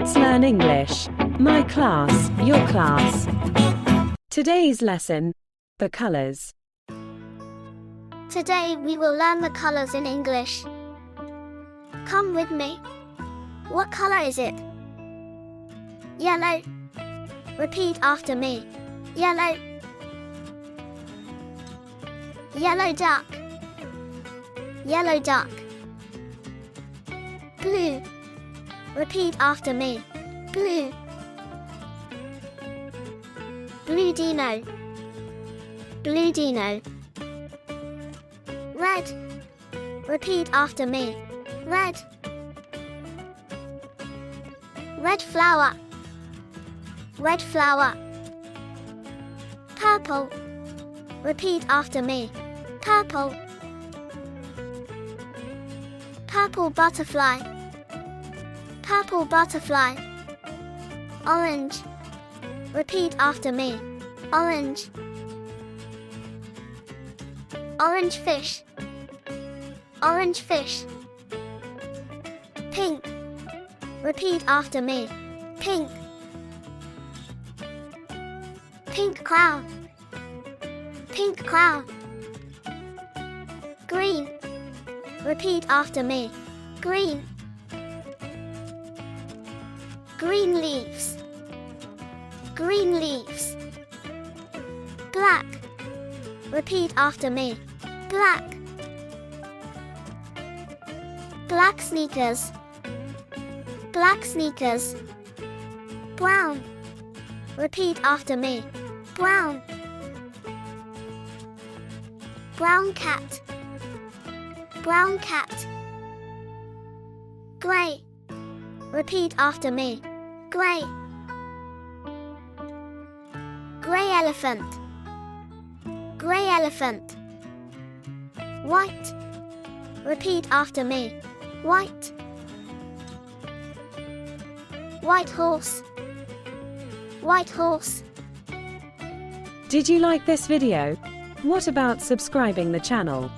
Let's learn English. My class, your class. Today's lesson: the colors. Today we will learn the colors in English. Come with me. What color is it? Yellow. Repeat after me. Yellow. Yellow duck. Yellow duck. Blue. Repeat after me. Blue. Blue dino. Blue dino. Red. Repeat after me. Red. Red flower. Red flower. Purple. Repeat after me. Purple. Purple butterfly. Purple butterfly. Orange. Repeat after me. Orange. Orange fish. Orange fish. Pink. Repeat after me. Pink. Pink cloud. Pink cloud. Green. Repeat after me. Green. Green leaves. Green leaves. Black. Repeat after me. Black. Black sneakers. Black sneakers. Brown. Repeat after me. Brown. Brown cat. Brown cat. Gray. Repeat after me. Gray. Gray elephant. Gray elephant. White. Repeat after me. White. White horse. White horse. Did you like this video? What about subscribing the channel?